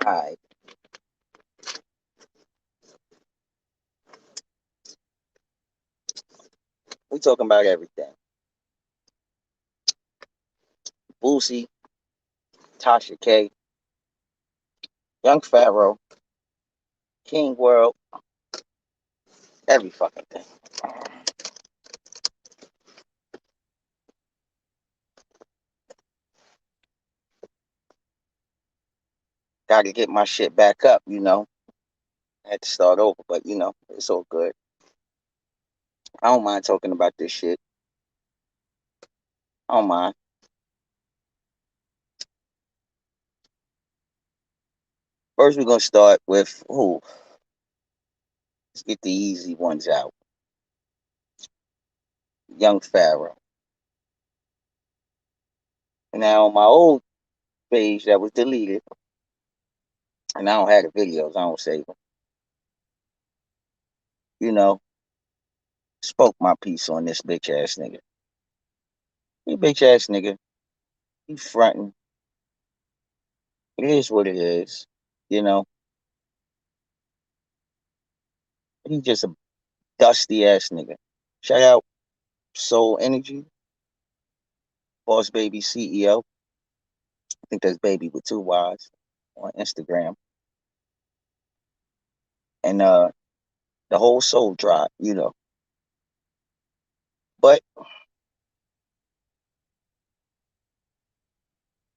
Alright, we talking about everything. Boosie, Tasha K, Young Pharaoh, King World, every fucking thing. Got to get my shit back up. I had to start over, but it's all good. I don't mind talking about this shit. I don't mind. First, we're gonna start with who? Let's get the easy ones out. Young Pharaoh. Now, on my old page that was deleted, and I don't have the videos. I don't save them. You know, spoke my piece on this bitch ass nigga. He bitch ass nigga. He fronting. It is what it is. You know, he just a dusty ass nigga. Shout out Soul Energy, Boss Baby CEO. I think that's Baby with two Y's on Instagram. And the whole Soul Drive. But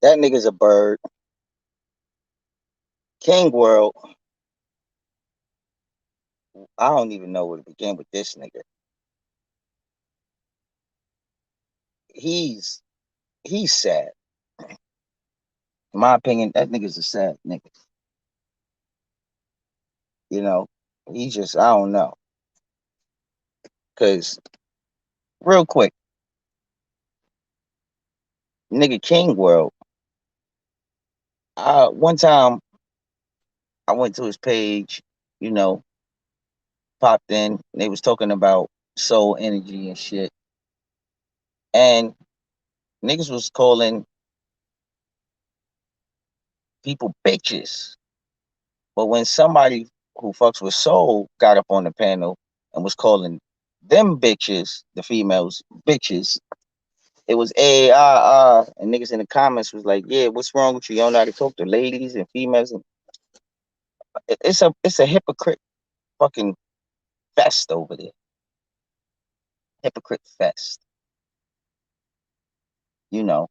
that nigga's a bird. King World, I don't even know where to begin with this nigga. He's he's sad. In my opinion, that nigga's a sad nigga. You know, he just I don't know. Cause real quick, nigga King World. One time I went to his page, you know, popped in. They was talking about soul energy and shit, and niggas was calling people bitches. But when somebody who fucks with soul got up on the panel and was calling them bitches, the females bitches, it was and niggas in the comments was like, yeah, what's wrong with you? You don't know how to talk to ladies and females. And it's a hypocrite fucking fest over there. Hypocrite fest. You know,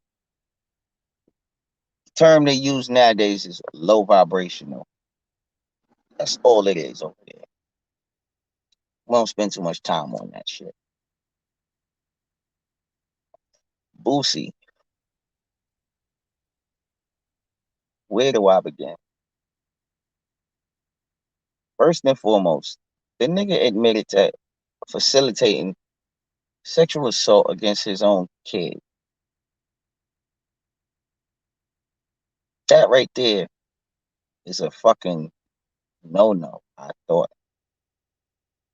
the term they use nowadays is low vibrational. That's all it is over there. We don't spend too much time on that shit. Boosie, where do I begin? First and foremost, the nigga admitted to facilitating sexual assault against his own kid. That right there is a fucking no, I thought.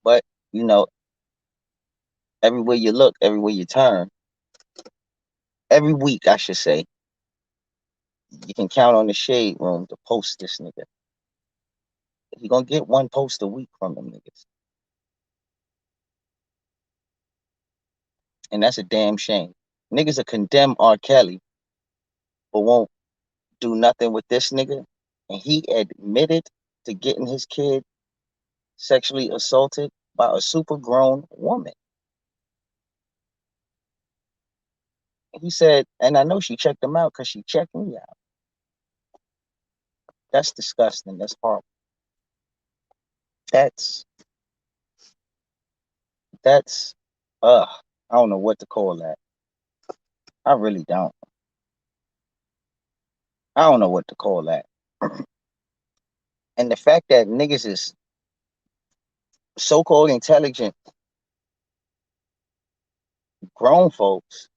But, you know, everywhere you look, everywhere you turn, every week, I should say, you can count on the shade room to post this nigga. He gonna get one post a week from them niggas. And that's a damn shame. Niggas will condemn R. Kelly, but won't do nothing with this nigga. And he admitted to getting his kid sexually assaulted by a super grown woman. He said, and I know she checked him out because she checked me out. That's disgusting. That's horrible. That's that's I don't know what to call that. I really don't. I don't know what to call that. And the fact that niggas is so-called intelligent grown folks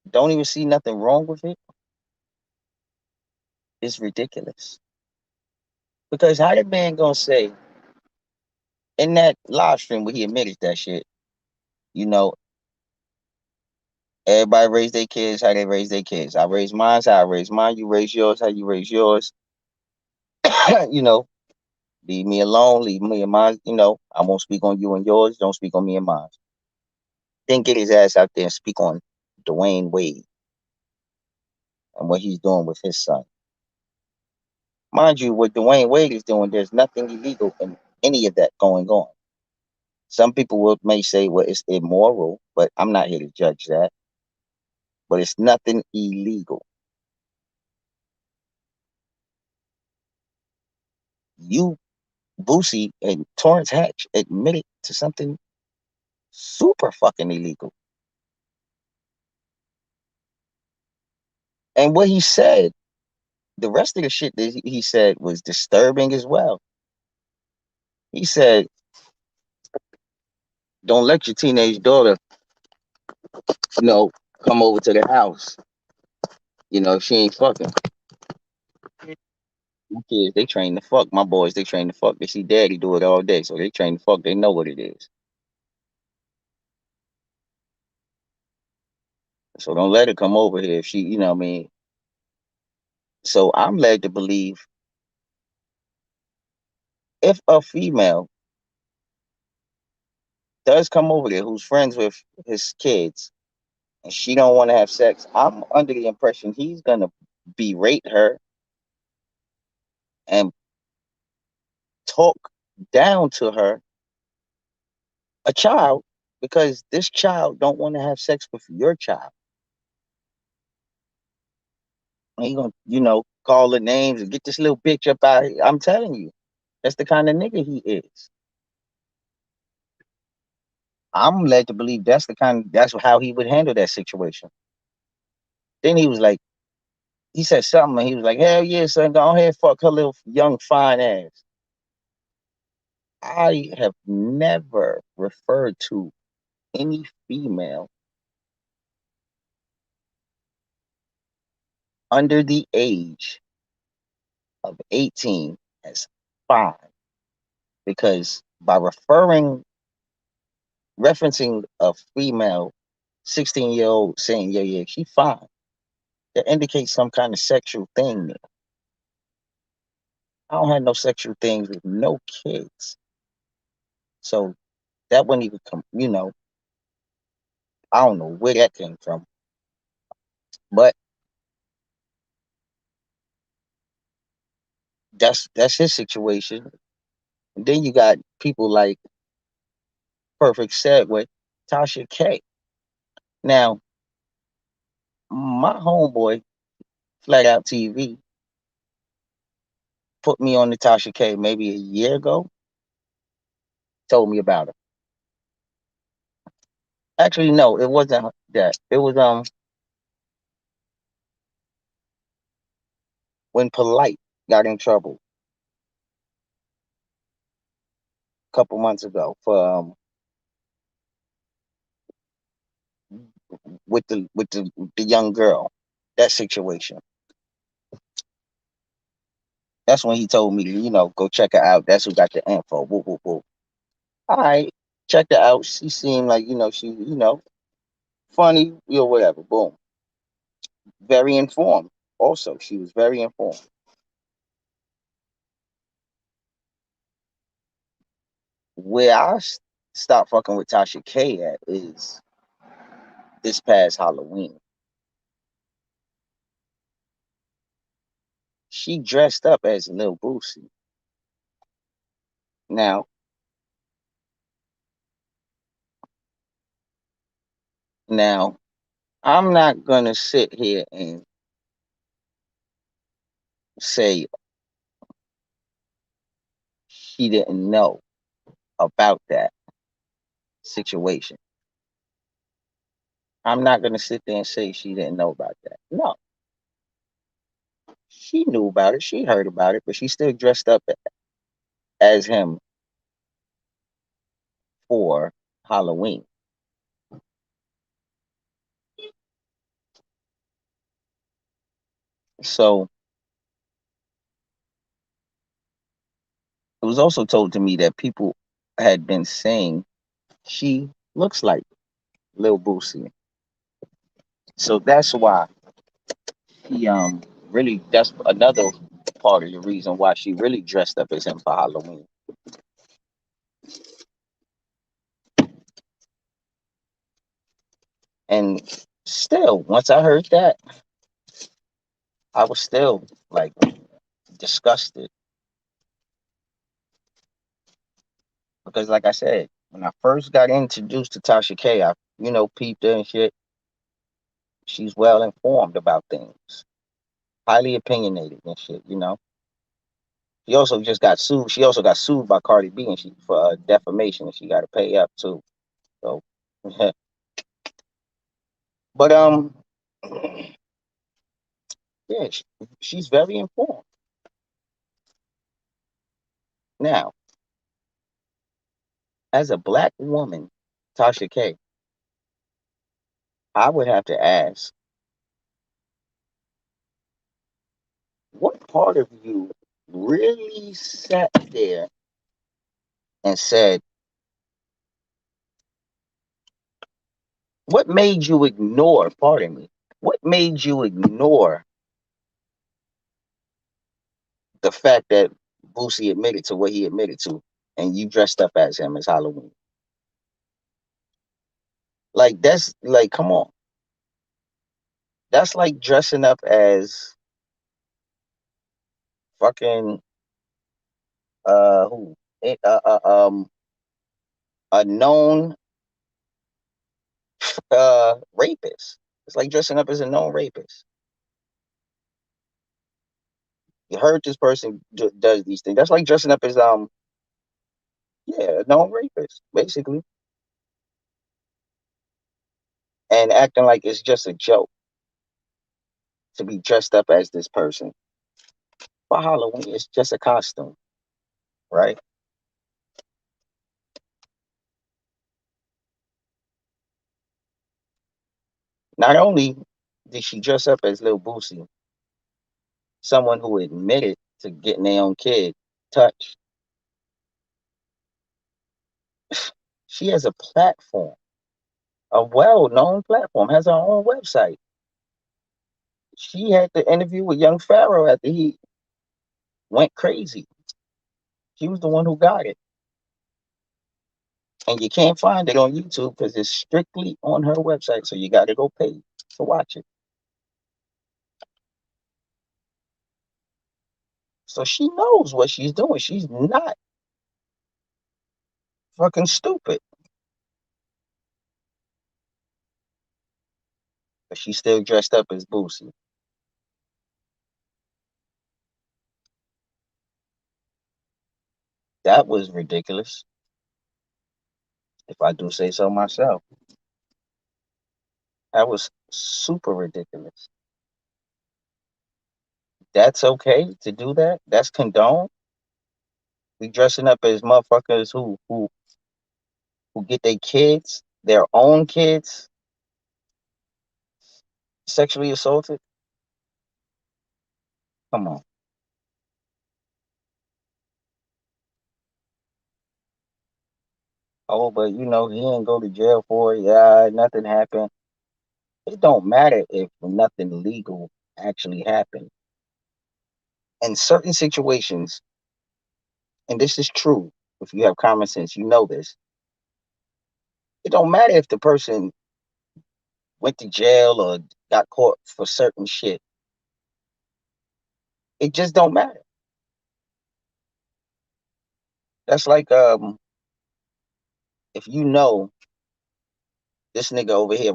don't even see nothing wrong with it is ridiculous. Because how the man gonna say in that live stream where he admitted that shit, you know, Everybody raise their kids how they raise their kids. I raise mine how I raise mine. You raise yours how you raise yours. you know, leave me alone. Leave me and mine. I won't speak on you and yours. Don't speak on me and mine. Then get his ass out there and speak on Dwayne Wade and what he's doing with his son. Mind you, what Dwayne Wade is doing, there's nothing illegal in any of that going on. Some people may say, well, it's immoral, but I'm not here to judge that. But it's nothing illegal. You, Boosie, and Torrance Hatch admitted to something super fucking illegal. And what he said, the rest of the shit that he said was disturbing as well. He said, don't let your teenage daughter, you know, come over to the house. If she ain't fucking. My kids, they train to fuck. My boys, they train to fuck. They see daddy do it all day, so they train to fuck. They know what it is. So don't let her come over here if she, what I mean. So I'm led to believe if a female does come over there who's friends with his kids and she don't want to have sex, I'm under the impression he's gonna berate her and talk down to her, a child, because this child don't want to have sex with your child. And he gonna, call the names and get this little bitch up out here. I'm telling you, that's the kind of nigga he is. I'm led to believe that's how he would handle that situation. Then he was like, he said something, and he was like, hell yeah, son, go ahead, fuck her little young fine ass. I have never referred to any female under the age of 18 as fine because by referencing a female 16-year-old saying, yeah, yeah, she fine, that indicates some kind of sexual thing there. I don't have no sexual things with no kids. So that wouldn't even come, I don't know where that came from. But that's his situation. And then you got people like Perfect Segue, Tasha K. Now, my homeboy, Flat Out TV, put me on the Tasha K maybe a year ago, told me about her. Actually, no, it wasn't that. It was when Polite got in trouble a couple months ago for with the young girl, that situation. That's when he told me to, go check her out. That's who got the info. Woo, woo, woo. All right, checked her out. She seemed like, she, funny, whatever. Boom. Very informed. Also, she was very informed. Where stopped fucking with Tasha K at is this past Halloween. She dressed up as Lil Boosie. Now, now, I'm not gonna sit here and say she didn't know about that situation. I'm not gonna sit there and say she didn't know about that. No, she knew about it. She heard about it, but she still dressed up as him for Halloween. So it was also told to me that people had been saying she looks like Lil Boosie. So that's why he really, that's another part of the reason why she really dressed up as him for Halloween. And still, once I heard that, I was still like disgusted because, like I said, when I first got introduced to Tasha K, I peeped her and shit. She's well informed about things, highly opinionated and shit. She also just got sued. She also got sued by Cardi B and she for defamation, and she got to pay up too. So, but yeah, she's very informed. Now, as a black woman, Tasha K, I would have to ask, what part of you really sat there and said, what made you ignore, pardon me, what made you ignore the fact that Boosie admitted to what he admitted to and you dressed up as him as Halloween? Like, that's like, come on. That's like dressing up as fucking, who? A known rapist. It's like dressing up as a known rapist. You heard this person does these things. That's like dressing up as yeah, a known rapist, basically, and acting like it's just a joke to be dressed up as this person. For Halloween, it's just a costume, right? Not only did she dress up as Lil Boosie, someone who admitted to getting their own kid touched, she has a platform, a well-known platform, has her own website. She had the interview with Young Pharaoh after he went crazy. She was the one who got it. And you can't find it on YouTube because it's strictly on her website. So you got to go pay to watch it. So she knows what she's doing. She's not fucking stupid. But she's still dressed up as Boosie. That was ridiculous, if I do say so myself. That was super ridiculous. That's okay to do that. That's condoned. We dressing up as motherfuckers who get their own kids, sexually assaulted. Come on. Oh, but he didn't go to jail for it. Yeah, nothing happened. It don't matter if nothing legal actually happened. In certain situations, and this is true, if you have common sense, you know this. It don't matter if the person went to jail or got caught for certain shit. It just don't matter. That's like if you know this nigga over here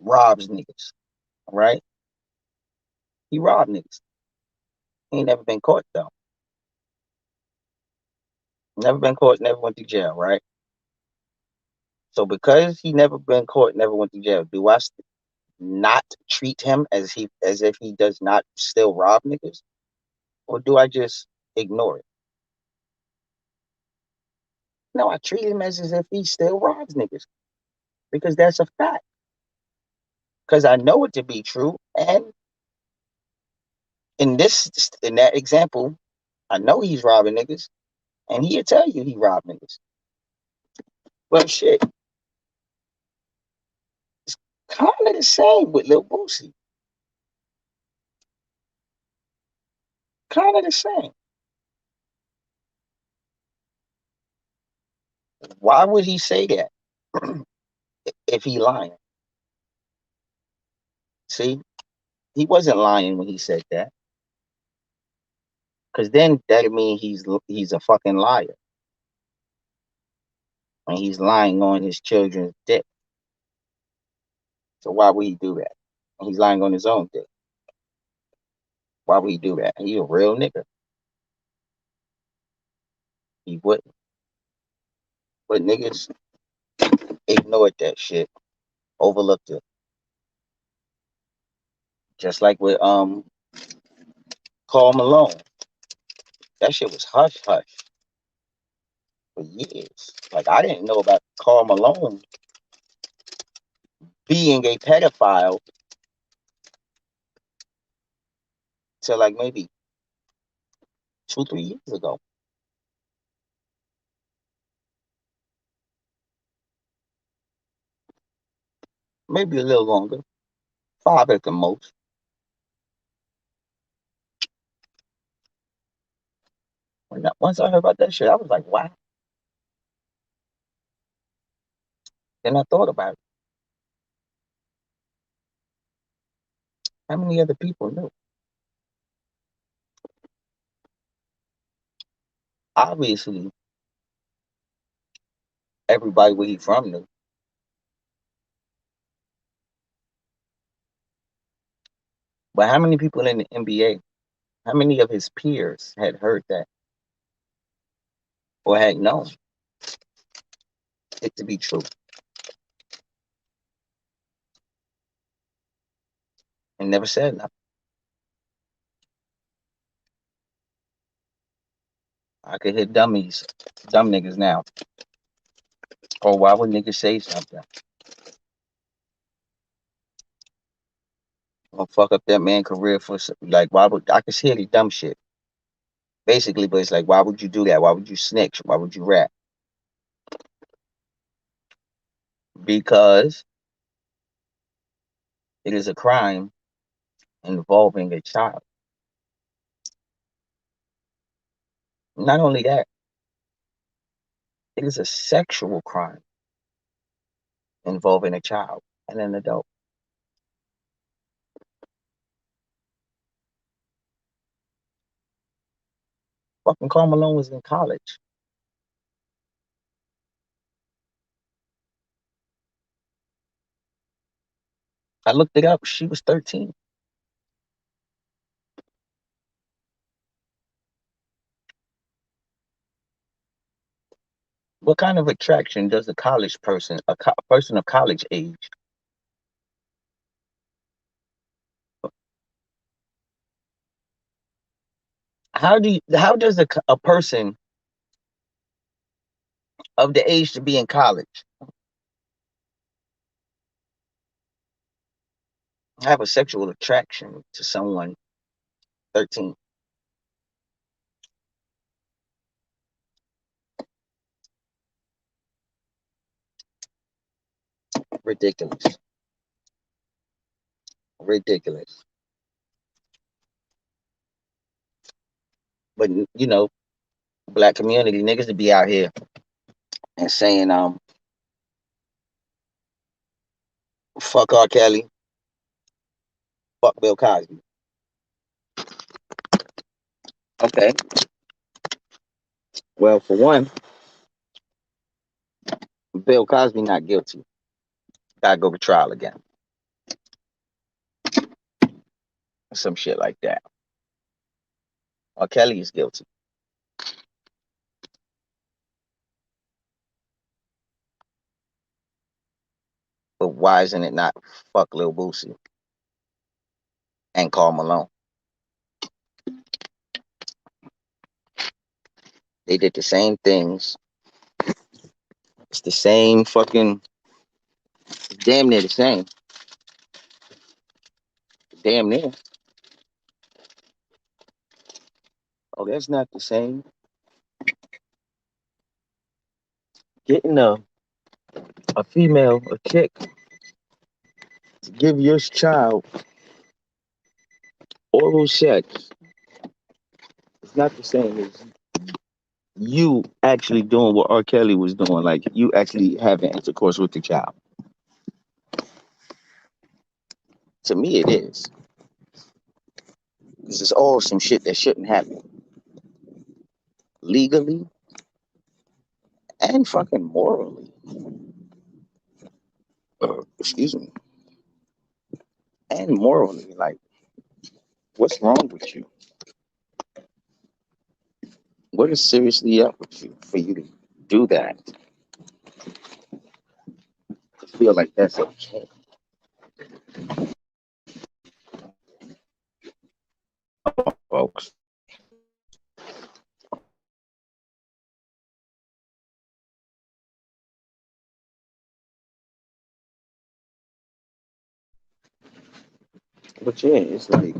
robs niggas, right? He robbed niggas. He ain't never been caught though. Never been caught, never went to jail, right? So because he never been caught, never went to jail, do I not treat him as if he does not still rob niggas, or do I just ignore it? No, I treat him as if he still robs niggas because that's a fact. Because I know it to be true, and in that example, I know he's robbing niggas, and he'll tell you he robbed niggas. But shit, it's kind of the same with Lil Boosie. Kind of the same. Why would he say that if he lying? See, he wasn't lying when he said that, because then that mean he's a fucking liar, and he's lying on his children's dick. So why would he do that? And he's lying on his own dick. Why would he do that? He a real nigga. He wouldn't. But niggas ignored that shit, overlooked it. Just like with Karl Malone. That shit was hush hush for years. Like I didn't know about Karl Malone being a pedophile till like maybe 2, 3 years ago. Maybe a little longer. 5 at the most. Once I heard about that shit, I was like, wow. Then I thought about it. How many other people knew? Obviously, everybody where he from knew. But how many people in the NBA, how many of his peers had heard that or had known it to be true and never said nothing? I could hit dumb niggas now. Or why would niggas say something? Or fuck up that man career for like why would I could hear the dumb shit basically, but it's like why would you do that? Why would you snitch? Why would you rap? Because it is a crime involving a child. Not only that, it is a sexual crime involving a child and an adult. Fucking Karl Malone was in college. I looked it up. She was 13. What kind of attraction does a college person, a person of college age, how does a person of the age to be in college have a sexual attraction to someone 13? Ridiculous. Ridiculous. But black community niggas to be out here and saying fuck R. Kelly, fuck Bill Cosby. Okay. Well, for one, Bill Cosby not guilty. Gotta go to trial again. Some shit like that. R. Kelly is guilty. But why isn't it not fuck Lil Boosie and Karl Malone? They did the same things. It's the same fucking damn near the same. Damn near. Oh, that's not the same. Getting a female, a chick, To give your child oral sex is not the same as you actually doing what R. Kelly was doing, like you actually having intercourse with the child. To me, it is. Because it's all some shit that shouldn't happen legally and fucking morally. Excuse me. And morally. Like, what's wrong with you? What is seriously up with you for you to do that? To feel like that's okay. Folks. But yeah, it's like,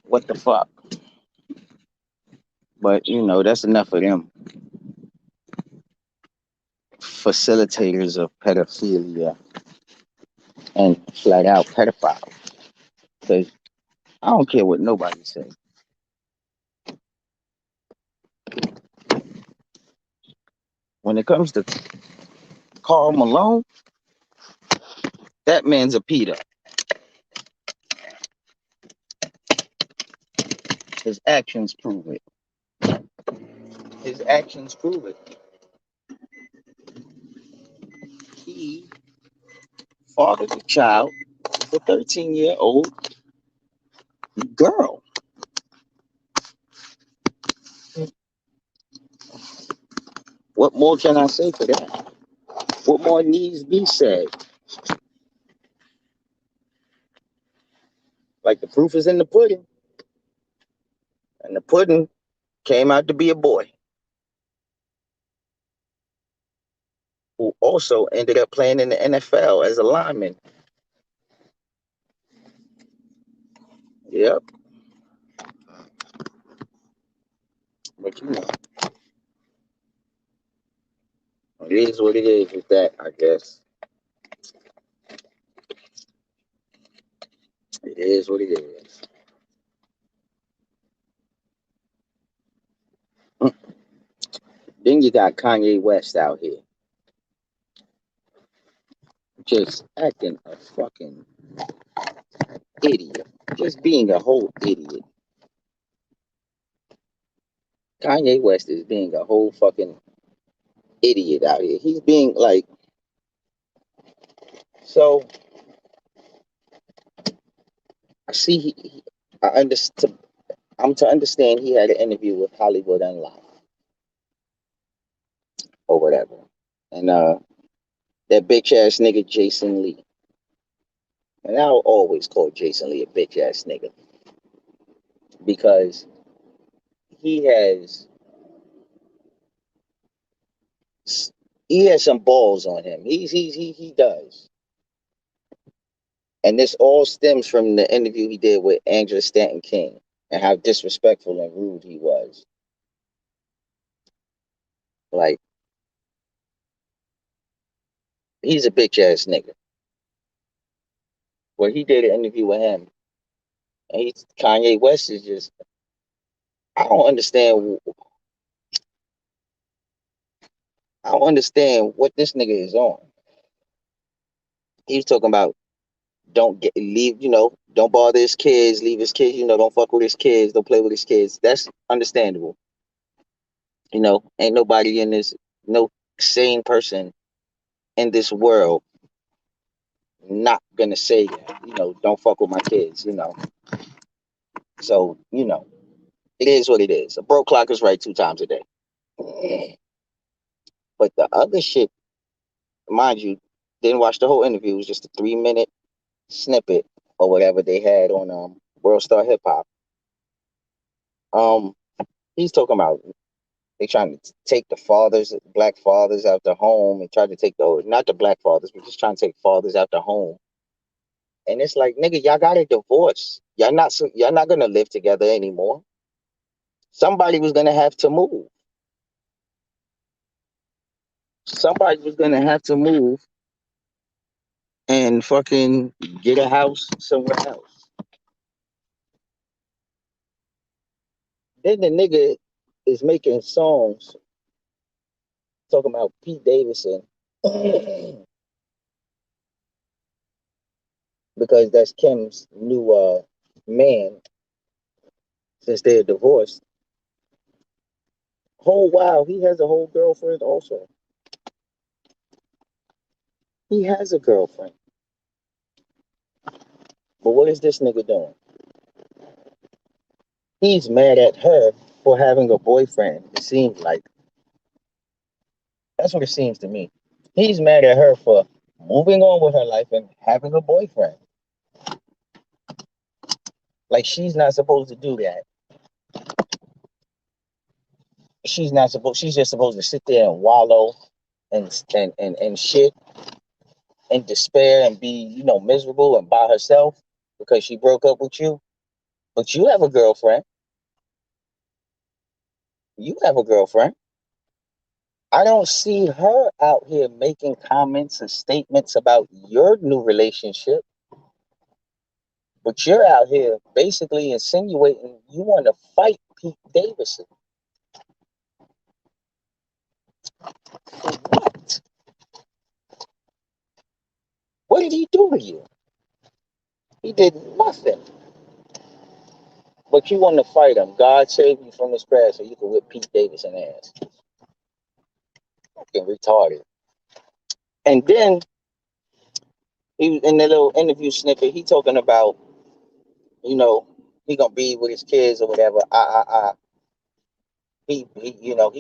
what the fuck? But you know, that's enough of them facilitators of pedophilia and flat out pedophiles. Because I don't care what nobody says. When it comes to Karl Malone, that man's a pedo. His actions prove it. His actions prove it. He fathered a child, a 13-year-old girl. What more can I say for that? What more needs be said? Like the proof is in the pudding. And the pudding came out to be a boy who also ended up playing in the NFL as a lineman. Yep. But you know, it is what it is with that, I guess. It is what it is. Then you got Kanye West out here just acting a fucking idiot. Just being a whole idiot. Kanye West is being a whole fucking idiot out here. He's being like, so I see I understand. I'm to understand he had an interview with Hollywood Unlocked or whatever. And that bitch ass nigga Jason Lee. And I'll always call Jason Lee a bitch ass nigga because he has he has some balls on him. He does. And this all stems from the interview he did with Angela Stanton King and how disrespectful and rude he was. Like, he's a bitch ass nigga. Where he did an interview with him, and Kanye West is just, I don't understand. I don't understand what this nigga is on. He was talking about leave, don't bother his kids, leave his kids, don't fuck with his kids, don't play with his kids. That's understandable. Ain't nobody in this, no sane person in this world not gonna say that, don't fuck with my kids. So, it is what it is. A broke clock is right 2 times a day. But the other shit, mind you, didn't watch the whole interview. It was just a 3-minute snippet or whatever they had on World Star Hip Hop. Um, he's talking about they trying to take the fathers, black fathers out the home and try to take not the black fathers, but just trying to take fathers out the home. And it's like, nigga, y'all got a divorce. Y'all not gonna live together anymore. Somebody was gonna have to move. Somebody was gonna have to move and fucking get a house somewhere else. Then the nigga is making songs talking about Pete Davidson because that's Kim's new man since they're divorced. Whole while he has a whole girlfriend also. He has a girlfriend. But what is this nigga doing? He's mad at her for having a boyfriend. It seems like that's what it seems to me. He's mad at her for moving on with her life and having a boyfriend. Like she's not supposed to do that. She's not supposed. She's just supposed to sit there and wallow and shit and despair and be miserable and by herself because she broke up with you. But you have a girlfriend. You have a girlfriend. I don't see her out here making comments or statements about your new relationship, but you're out here basically insinuating you want to fight Pete Davidson. For what? What did he do to you? He did nothing. But you want to fight him. God save you from this crash so you can whip Pete Davidson ass. Fucking retarded. And then he in the little interview snippet, he talking about, you know, he gonna be with his kids or whatever. He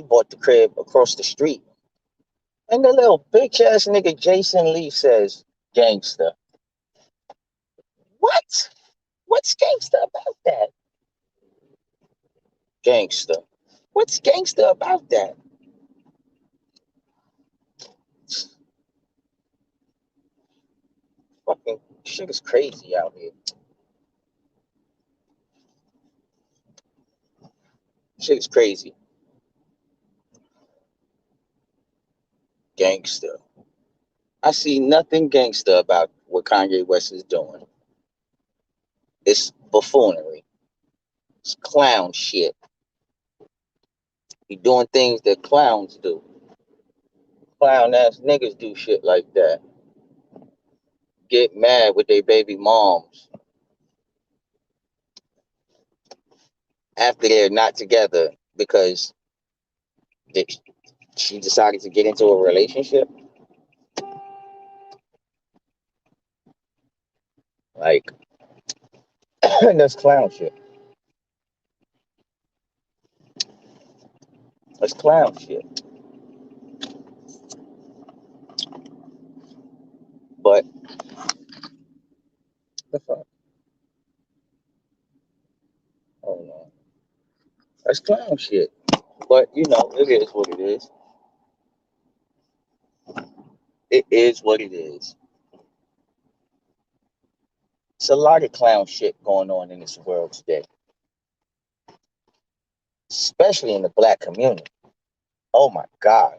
bought the crib across the street. And the little bitch ass nigga Jason Lee says, gangster. What? What's gangster about that? Gangster. What's gangster about that? Fucking shit is crazy out here. Shit is crazy. Gangster. I see nothing gangster about what Kanye West is doing. It's buffoonery. It's clown shit. He doing things that clowns do. Clown ass niggas do shit like that. Get mad with their baby moms after they're not together because they, she decided to get into a relationship. Like, that's clown shit. That's clown shit. But the fuck? Oh no. That's clown shit. But it is what it is. It is what it is. It's a lot of clown shit going on in this world today, especially in the black community. Oh my God.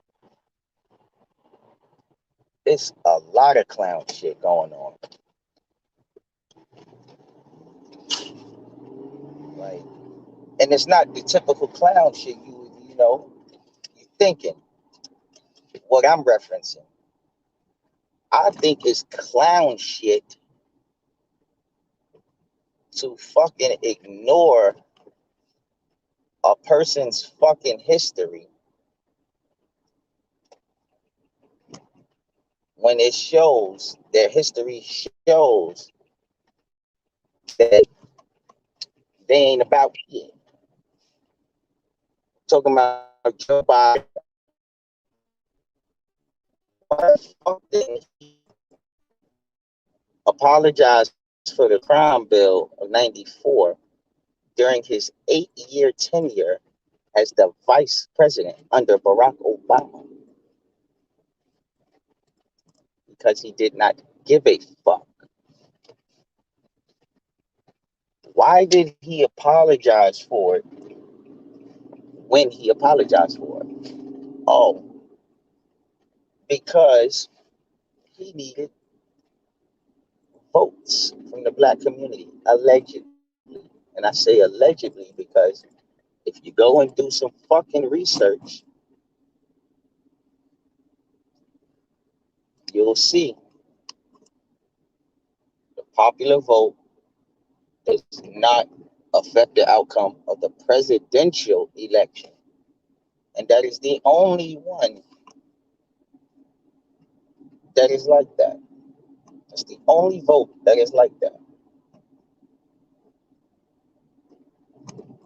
It's a lot of clown shit going on. Like, and it's not the typical clown shit you thinking what I'm referencing. I think it's clown shit to fucking ignore a person's fucking history when it shows their history shows that they ain't about shit. Talking about Joe Biden. Why the fuck didn't he apologize for the crime bill of 94 during his 8-year tenure as the vice president under Barack Obama? Because he did not give a fuck. Why did he apologize for it when he apologized for it? Oh, because he needed votes from the black community, allegedly. And I say allegedly because if you go and do some fucking research, you'll see the popular vote does not affect the outcome of the presidential election. And that is the only one that is like that. It's the only vote that is like that.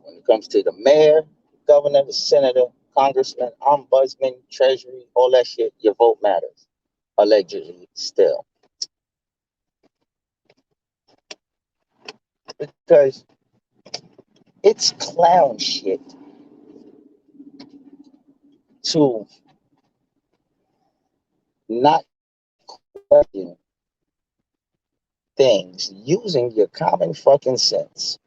When it comes to the mayor, governor, the senator, congressman, ombudsman, treasury, all that shit, your vote matters. Allegedly, still. Because it's clown shit to not question things using your common fucking sense.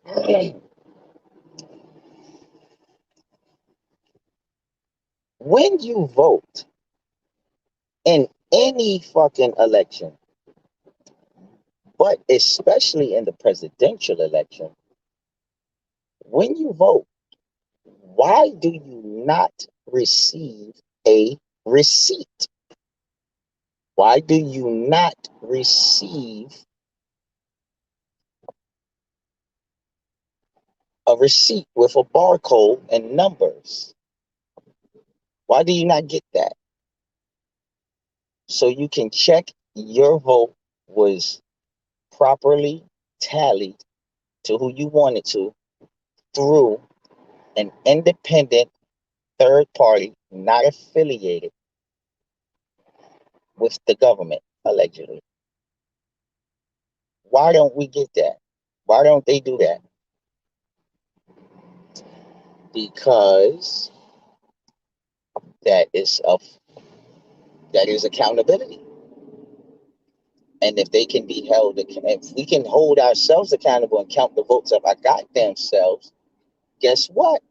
When you vote in any fucking election, but especially in the presidential election, when you vote, why do you not receive a receipt? Why do you not receive a receipt with a barcode and numbers? Why do you not get that? So you can check your vote was properly tallied to who you wanted to through an independent third party not affiliated with the government, allegedly. Why don't we get that? Why don't they do that? Because that is of that is accountability. And if they can be held, if we can hold ourselves accountable and count the votes of our goddamn selves, guess what?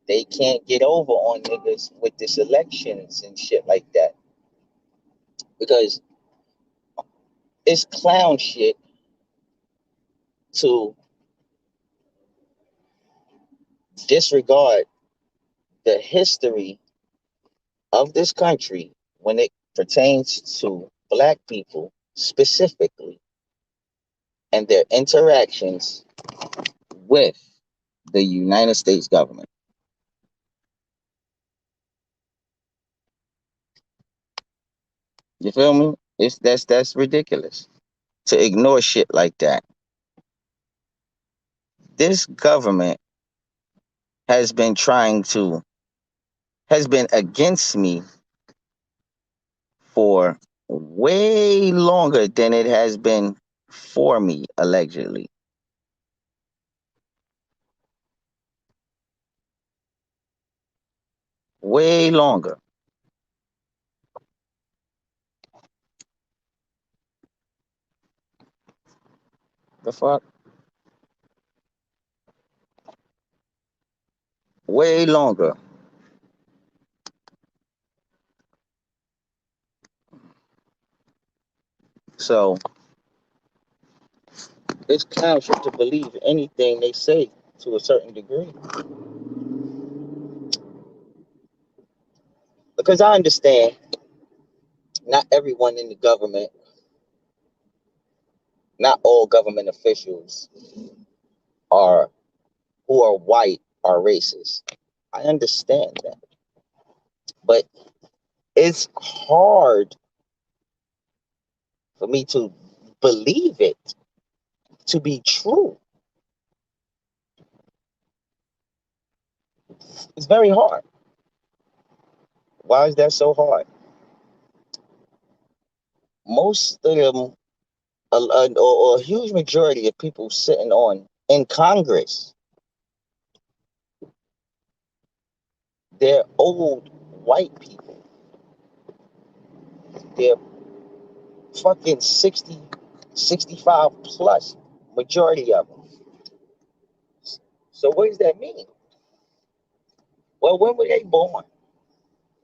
They can't get over on niggas with this elections and shit like that. Because it's clown shit to disregard the history of this country when it pertains to black people specifically and their interactions with the United States government. You feel me? That's ridiculous to ignore shit like that. This government has been trying to has been against me for way longer than it has been for me, allegedly. Way longer. The fuck? Way longer. So it's clown shit to believe anything they say to a certain degree. Because I understand not everyone in the government, not all government officials are who are white are racist. I understand that. But it's hard for me to believe it to be true. It's very hard. Why is that so hard? Most of them, or a huge majority of people sitting on in Congress, they're old white people. They're fucking 60, 65 plus, majority of them. So what does that mean? Well, when were they born?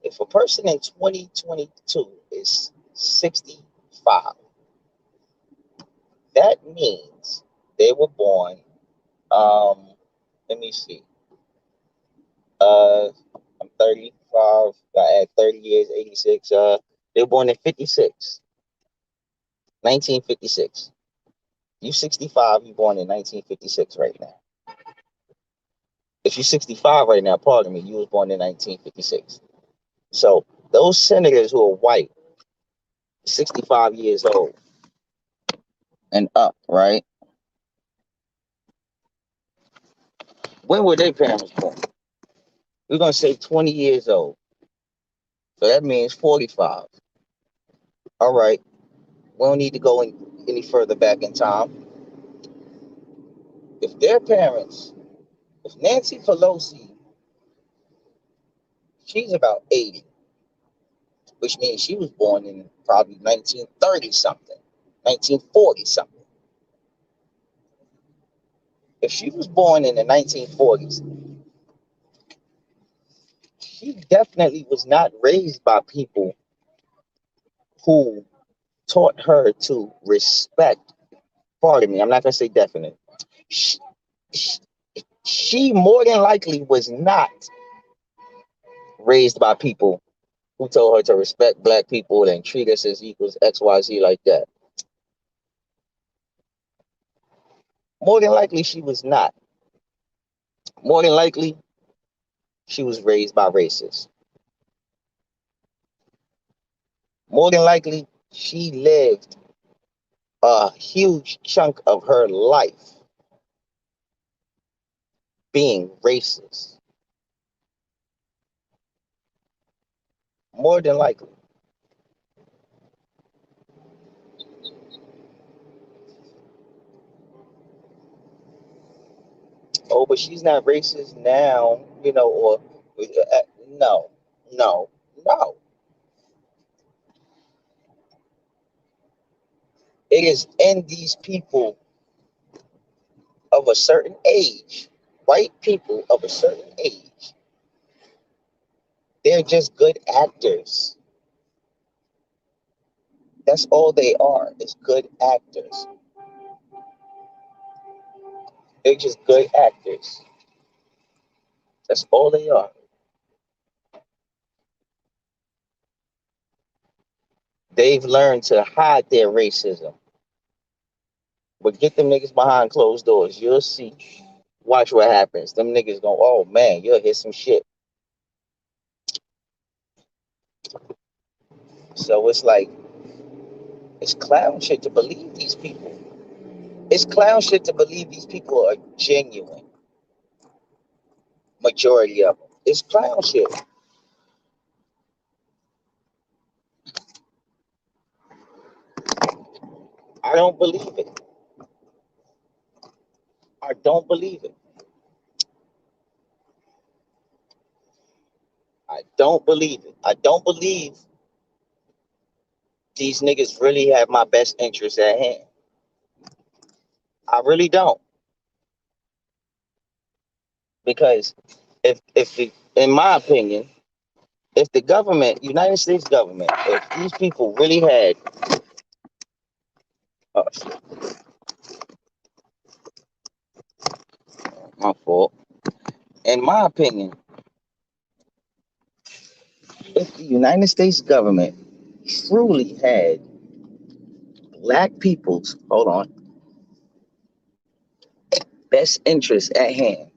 If a person in 2022 is 65, That means they were born, um, let me see, uh, I'm 35, I add 30 years, 86, they were born in 56, 1956. You 65, you born in 1956 right now. If you're 65 right now, pardon me, you was born in 1956. So those senators who are white, 65 years old and up, right? When were their parents born? We're gonna say 20 years old. So that means 45. All right. We don't need to go any further back in time. If their parents, if Nancy Pelosi, she's about 80, which means she was born in probably 1930 something, 1940 something. If she was born in the 1940s, she definitely was not raised by people who taught her to respect. Pardon me, I'm not going to say definite. She, she, she more than likely was not raised by people who told her to respect black people and treat us as equals XYZ like that. More than likely, she was not. More than likely, she was raised by racists. More than likely, she lived a huge chunk of her life being racist. More than likely. Oh, but she's not racist now, or no, no, no. It is in these people of a certain age, white people of a certain age. They're just good actors. That's all they are. It's good actors. They're just good actors. That's all they are. They've learned to hide their racism. But get them niggas behind closed doors. You'll see. Watch what happens. Them niggas go, oh man, you'll hear some shit. So it's like, it's clown shit to believe these people. It's clown shit to believe these people are genuine. Majority of them. It's clown shit. I don't believe it. I don't believe it. I don't believe it. I don't believe these niggas really have my best interest at hand. I really don't. Because in my opinion, if the government, United States government, if these people really had, oh, my fault. In my opinion, if the United States government truly had black people's, hold on, best interest at hand,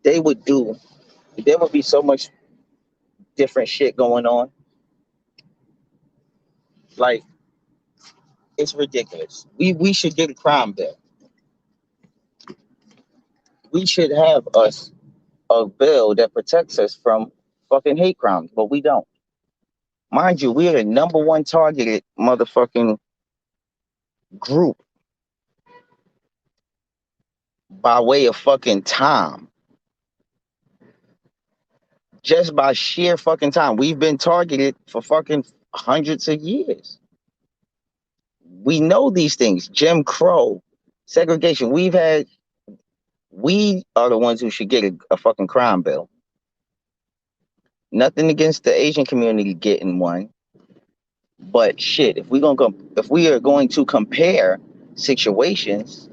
they would do, there would be so much different shit going on. Like, it's ridiculous. We should get a crime bill. We should have us a bill that protects us from fucking hate crimes, but we don't. Mind you, we are the number one targeted motherfucking group by way of fucking time. Just by sheer fucking time. We've been targeted for fucking hundreds of years. We know these things. Jim Crow, segregation. We are the ones who should get a fucking crime bill. Nothing against the Asian community getting one. But shit, if we are going to compare situations,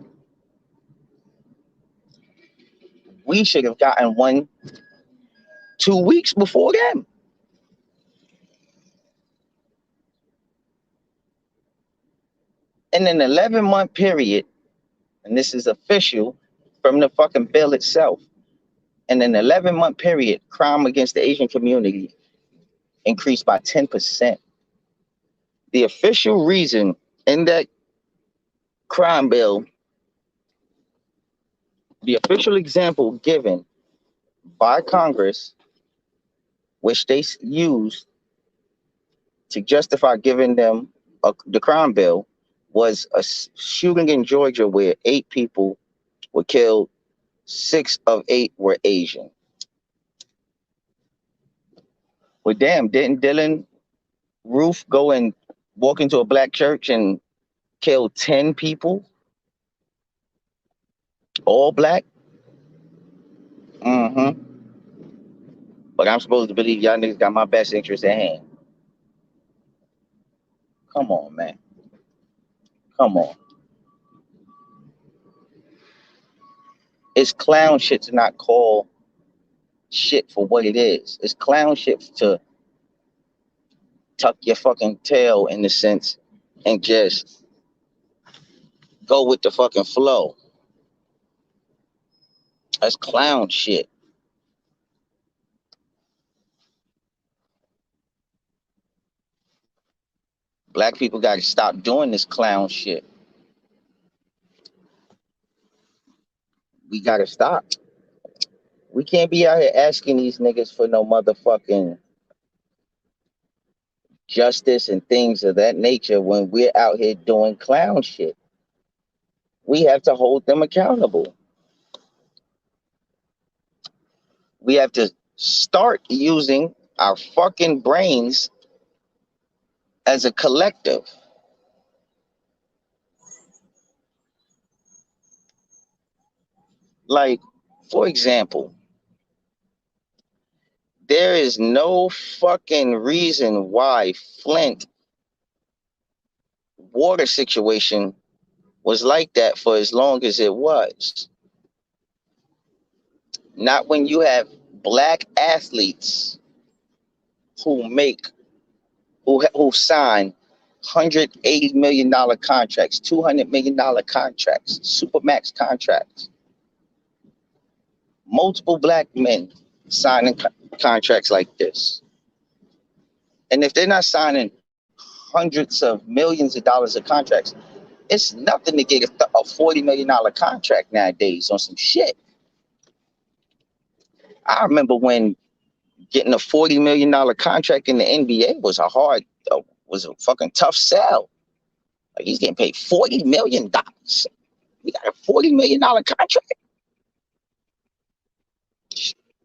we should have gotten one 2 weeks before them. In an 11-month period, and this is official from the fucking bill itself, in an 11-month period, crime against the Asian community increased by 10%. The official reason in that crime bill, the official example given by Congress, which they used to justify giving them the crime bill, was a shooting in Georgia where 8 people were killed, 6 of 8 were Asian. Well, damn, didn't Dylan Roof go and walk into a black church and kill 10 people, all black? Mm-hmm. But I'm supposed to believe y'all niggas got my best interest at hand. Come on, man. Come on. It's clown shit to not call shit for what it is. It's clown shit to tuck your fucking tail in the sense and just go with the fucking flow. That's clown shit. Black people got to stop doing this clown shit. We got to stop. We can't be out here asking these niggas for no motherfucking justice and things of that nature when we're out here doing clown shit. We have to hold them accountable. We have to start using our fucking brains as a collective. Like, for example, there is no fucking reason why Flint water situation was like that for as long as it was. Not when you have black athletes who make who sign $180 million contracts, $200 million contracts, supermax contracts. Multiple black men signing contracts like this. And if they're not signing hundreds of millions of dollars of contracts, it's nothing to get a $40 million contract nowadays on some shit. I remember when getting a $40 million contract in the NBA was a fucking tough sell. Like, he's getting paid $40 million. We got a $40 million contract.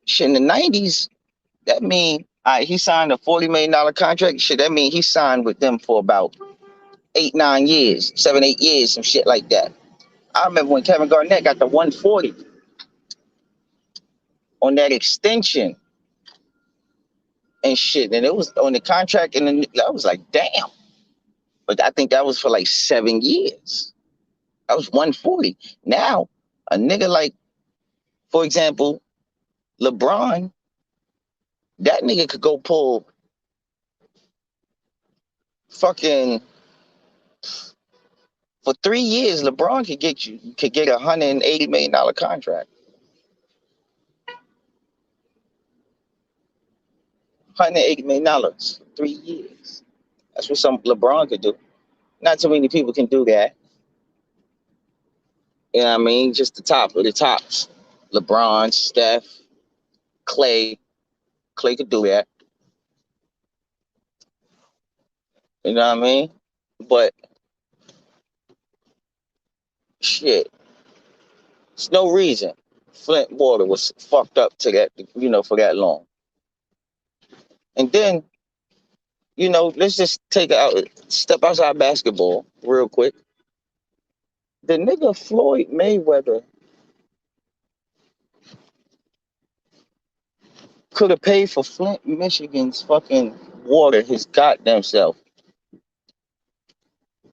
Shit, in the '90s, that mean he signed a $40 million contract. Shit, that mean he signed with them for about 8-9 years, 7-8 years, some shit like that. I remember when Kevin Garnett got the 140 on that extension and shit, and it was on the contract, and then I was like, damn. But I think that was for like 7 years. That was 140. Now, a nigga like, for example, LeBron, that nigga could go pull fucking for 3 years. LeBron could get $180 million contract. $180 million, 3 years. That's what some LeBron could do. Not too many people can do that. You know what I mean? Just the top of the tops. LeBron, Steph, Clay. Clay could do that. You know what I mean? But shit, there's no reason Flint water was fucked up to that, for that long. And then, let's just step outside basketball real quick. The nigga Floyd Mayweather could have paid for Flint, Michigan's fucking water his goddamn self.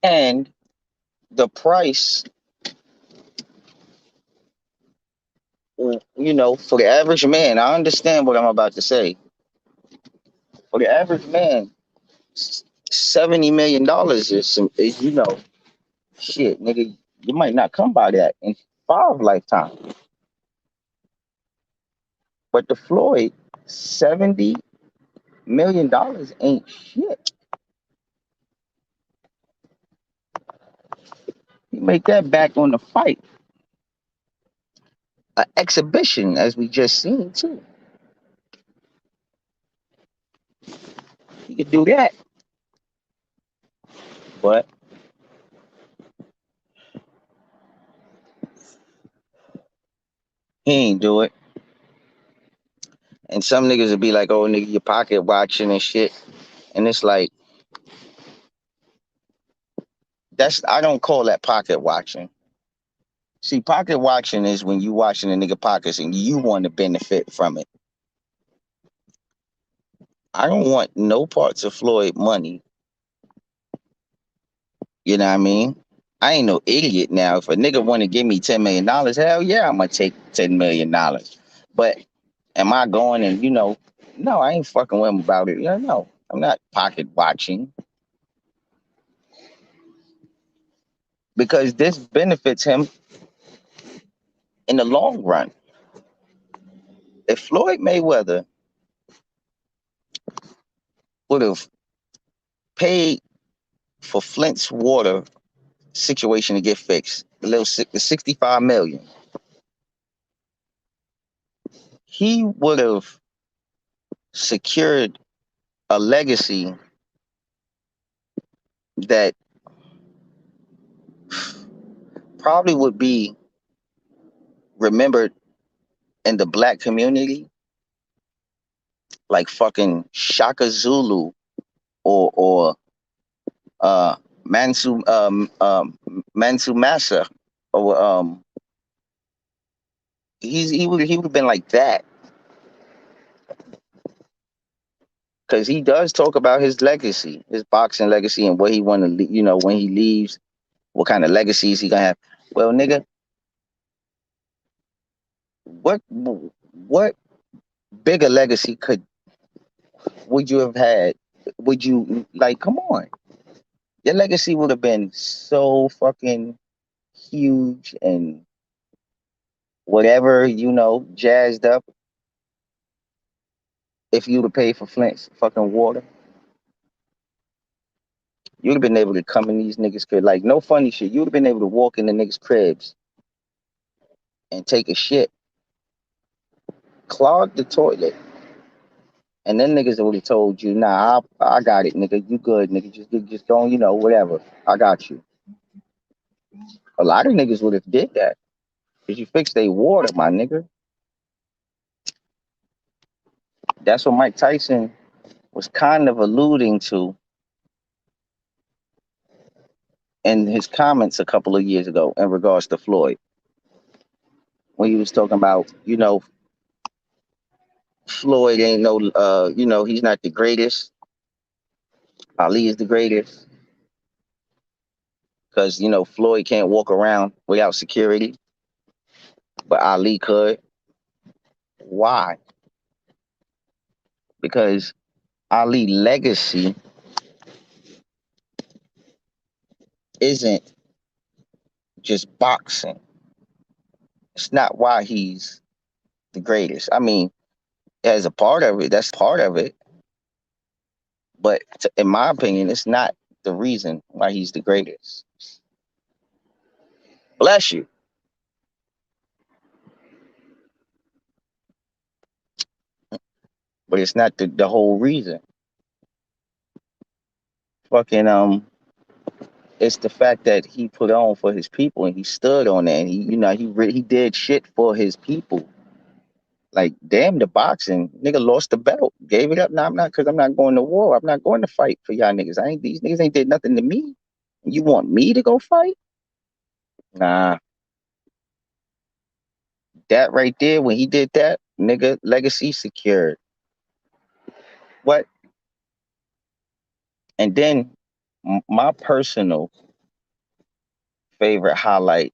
And the price, for the average man, I understand what I'm about to say. For the average man, $70 million is shit, nigga. You might not come by that in 5 lifetimes. But the Floyd, $70 million ain't shit. You make that back on the fight, an exhibition, as we just seen too. You could do that, but he ain't do it. And some niggas would be like, "Oh, nigga, your pocket watching and shit," and it's like I don't call that pocket watching. See, pocket watching is when you watching a nigga pockets and you want to benefit from it. I don't want no parts of Floyd money. You know what I mean? I ain't no idiot now. If a nigga want to give me $10 million, hell yeah, I'm gonna take $10 million. But am I going and no, I ain't fucking with him about it. Yeah, no, I'm not pocket watching because this benefits him in the long run. If Floyd Mayweather would have paid for Flint's water situation to get fixed, the 65 million, he would have secured a legacy that probably would be remembered in the black community like fucking Shaka Zulu or uh Mansu Mansu Massa or he would have been like that because he does talk about his legacy, his boxing legacy, and what he want to when he leaves, what kind of legacies he gonna have. Well, nigga, what bigger legacy would you have had? Would you like? Come on, your legacy would have been so fucking huge and whatever jazzed up if you'd have paid for Flint's fucking water. You'd have been able to come in these niggas' crib. Like, no funny shit. You'd have been able to walk in the niggas' cribs and take a shit, clog the toilet, and then niggas would have told you, nah, I got it, nigga. You good, nigga. Just don't, whatever. I got you. A lot of niggas would have did that. Because you fixed their water, my nigga. That's what Mike Tyson was kind of alluding to in his comments a couple of years ago in regards to Floyd. When he was talking about, Floyd ain't no, he's not the greatest. Ali is the greatest because Floyd can't walk around without security, but Ali could. Why? Because Ali legacy isn't just boxing. It's not why he's the greatest. I mean, as a part of it, that's part of it. But in my opinion, it's not the reason why he's the greatest. Bless you. But it's not the whole reason. Fucking it's the fact that he put on for his people and he stood on that and he did shit for his people. Like, damn, the boxing nigga lost the belt, gave it up. Now I'm not, because I'm not going to war. I'm not going to fight for y'all niggas. These niggas ain't did nothing to me. You want me to go fight? Nah, that right there, when he did that, nigga, legacy secured. What? And then my personal favorite highlight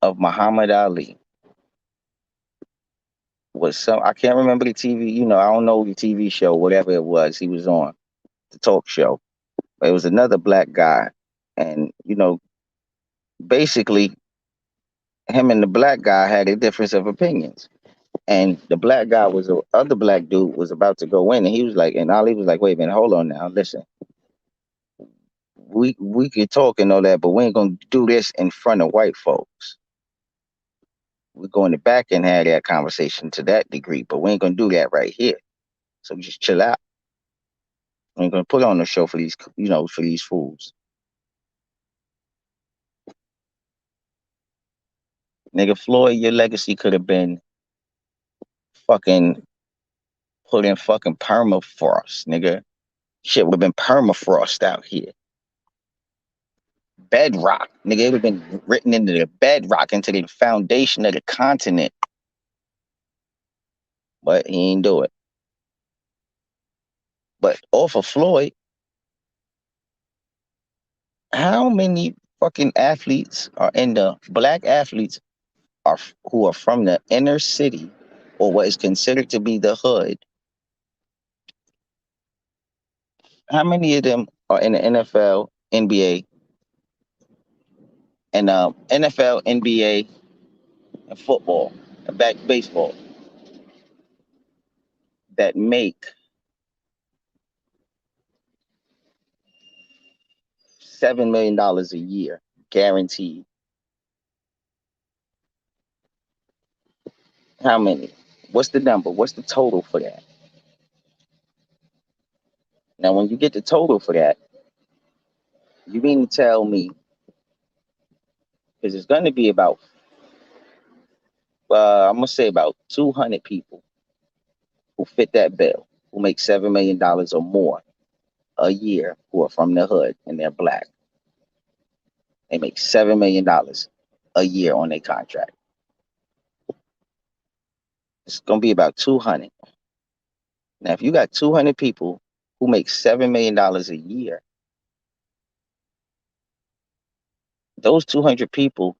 of Muhammad Ali was some, I can't remember the TV, I don't know the TV show, whatever it was he was on, the talk show. But it was another black guy. And, basically him and the black guy had a difference of opinions. And the black guy was the other black dude was about to go in, and he was like, and Ali was like, "Wait a minute, hold on now, listen. We could talk and all that, but we ain't gonna do this in front of white folks. We're going to back and have that conversation to that degree, but we ain't gonna do that right here. So just chill out. We ain't gonna put on a show for these, for these fools. Nigga, Floyd, your legacy could have been fucking put in fucking permafrost, nigga. Shit would have been permafrost out here. Bedrock, nigga. It would have been written into the bedrock, into the foundation of the continent. But he ain't do it. But off of Floyd, how many fucking athletes are in the black athletes are who are from the inner city or what is considered to be the hood? How many of them are in the NFL, NBA, and NFL, NBA, and football, and back baseball that make $7 million a year guaranteed? How many? What's the number? What's the total for that? Now, when you get the total for that, you mean to tell me, because it's going to be about, I'm going to say about 200 people who fit that bill, who make $7 million or more a year, who are from the hood and they're black. They make $7 million a year on their contract. It's going to be about 200. Now, if you got 200 people who make $7 million a year, those 200 people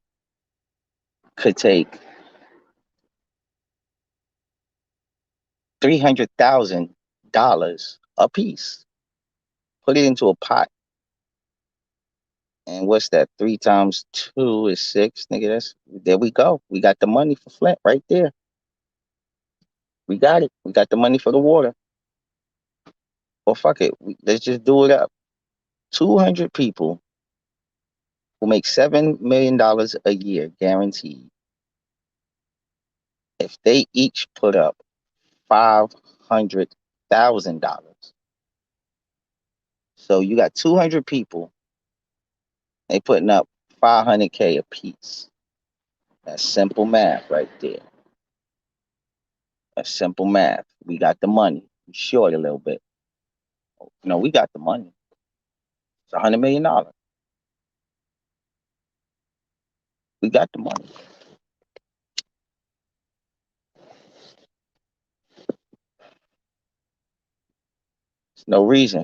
could take $300,000 a piece, put it into a pot. And what's that? 3 times 2 is 6. Nigga, there we go. We got the money for Flint right there. We got it. We got the money for the water. Well, fuck it. Let's just do it up. 200 people who make $7 million a year guaranteed. If they each put up $500,000, so you got 200 people, they putting up 500K a piece. That's simple math right there. That's simple math. We got the money. We short a little bit. No, we got the money. It's $100 million. We got the money. There's no reason.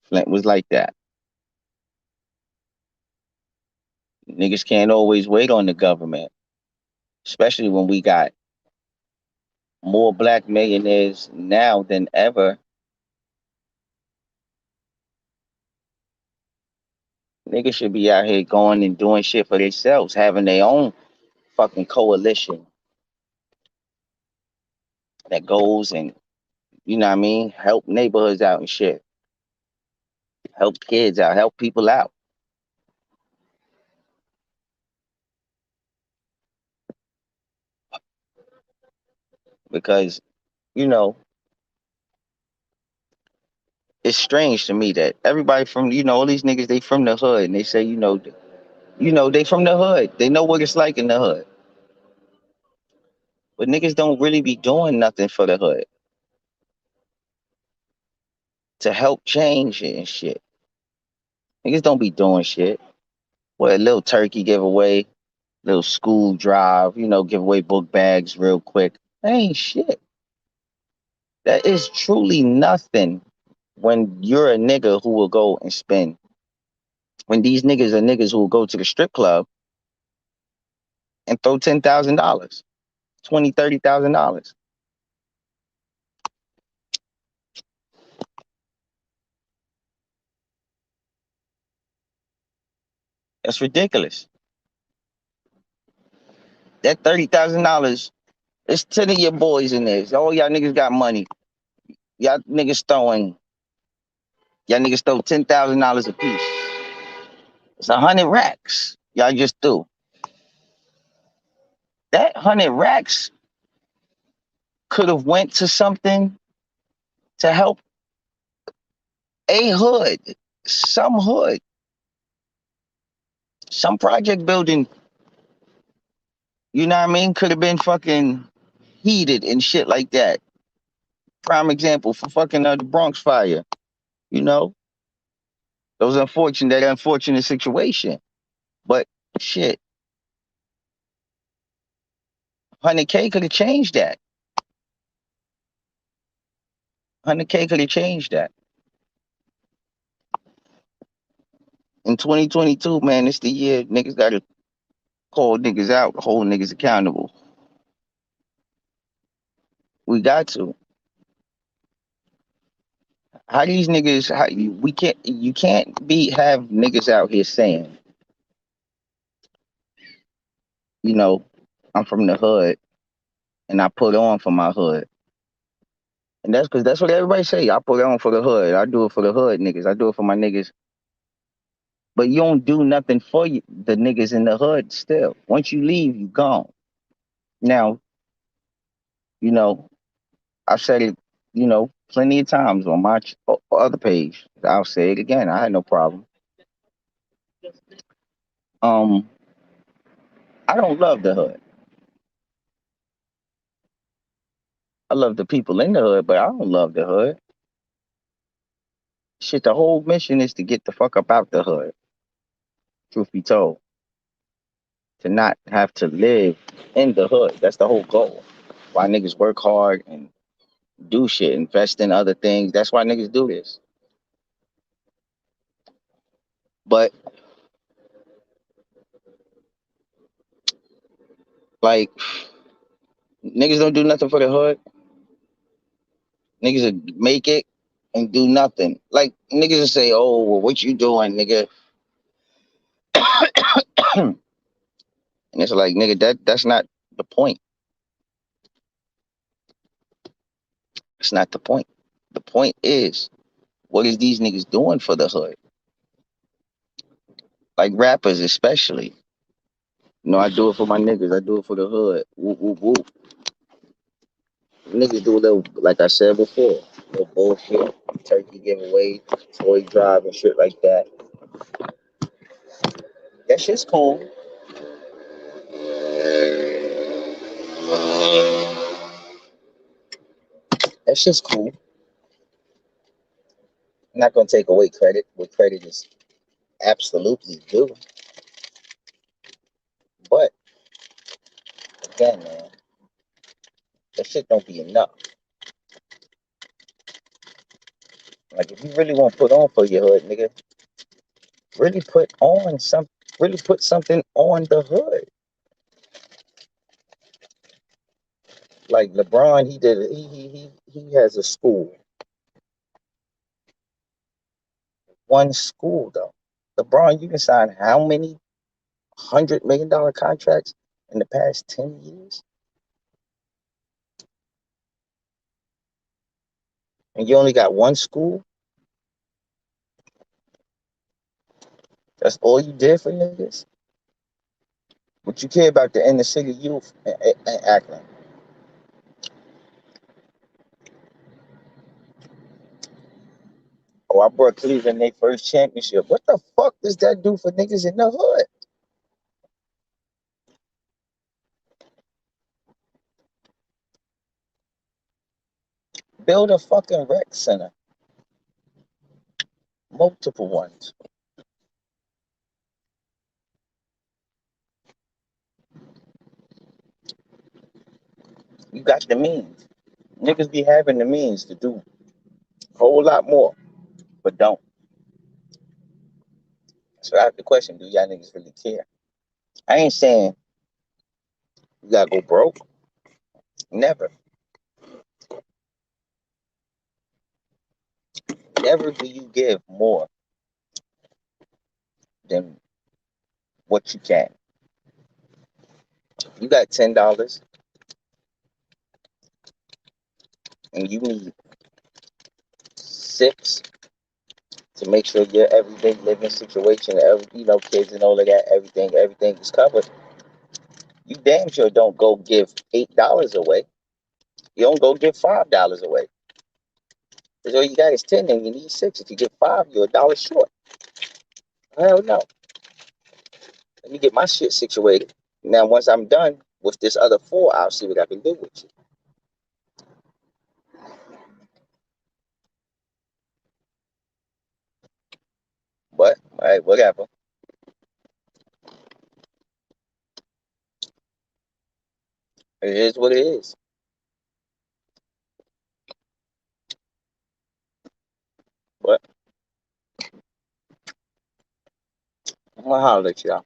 Flint was like that. Niggas can't always wait on the government, especially when we got more black millionaires now than ever. Niggas should be out here going and doing shit for themselves, having their own fucking coalition that goes and, what I mean, help neighborhoods out and shit. Help kids out, help people out. Because, you know, it's strange to me that everybody from, all these niggas, they from the hood and they say, they from the hood. They know what it's like in the hood. But niggas don't really be doing nothing for the hood to help change it and shit. Niggas don't be doing shit. What, a little turkey giveaway, little school drive, give away book bags real quick. That ain't shit. That is truly nothing when you're a nigga who will go and spend When these niggas are niggas who will go to the strip club and throw $10,000, 20, $30,000. That's ridiculous. That $30,000, it's 10 of your boys in there. All y'all niggas got money. Y'all niggas throwing, y'all niggas throw $10,000 a piece. It's 100 racks. Y'all just threw. That 100 racks could have went to something to help a hood, some hood, some project building. You know what I mean? Could have been fucking heated and shit like that. Prime example for fucking the Bronx fire. You know, that unfortunate situation. But shit, 100K could have changed that. 100K could have changed that. In 2022, man, it's the year niggas got to call niggas out, hold niggas accountable. We got to. How these niggas? How we can't? You can't have niggas out here saying, you know, I'm from the hood and I put on for my hood, and that's because that's what everybody say. I put on for the hood. I do it for the hood niggas. I do it for my niggas. But you don't do nothing for the niggas in the hood. Still, once you leave, you gone. Now, you know, I've said it, plenty of times on my other page. I'll say it again. I had no problem. Um, I don't love the hood. I love the people in the hood, but I don't love the hood. Shit, the whole mission is to get the fuck up out the hood. Truth be told, to not have to live in the hood. That's the whole goal. Why niggas work hard and do shit, invest in other things. That's why niggas do this. But like, niggas don't do nothing for the hood. Niggas will make it and do nothing. Like niggas will say, "Oh, well, what you doing, nigga?" And it's like, nigga, that's not the point. It's not the point. The point is, what is these niggas doing for the hood? Like rappers, especially. I do it for my niggas. I do it for the hood. Whoop, whoop, whoop. Niggas do a little, like I said before, little bullshit, turkey giveaway, toy drive, and shit like that. That shit's cool. That shit's cool. I'm not gonna take away credit. What credit is absolutely due. But again, man, that shit don't be enough. Like if you really want to put on for your hood, nigga, really put on some, really put something on the hood. Like LeBron, he did. He has a school. One school though. LeBron, you can sign how many $100 million contracts in the past 10 years, and you only got one school. That's all you did for niggas. What you care about the inner city youth and Akron? Oh, I brought Cleveland their first championship. What the fuck does that do for niggas in the hood? Build a fucking rec center, multiple ones. You got the means. Niggas be having the means to do a whole lot more, but don't. So I have the question: do y'all niggas really care? I ain't saying you gotta go broke. Never, never do you give more than what you can. You got $10 and you need six to make sure your everyday living situation, kids and all of that, everything is covered. You damn sure don't go give $8 away. You don't go give $5 away. Because all you got is 10 and you need six. If you get five, you're $1 short. Hell no. Let me get my shit situated. Now, once I'm done with this other four, I'll see what I can do with you. But, all right, whatever. It is what it is. But I'm gonna holler at y'all.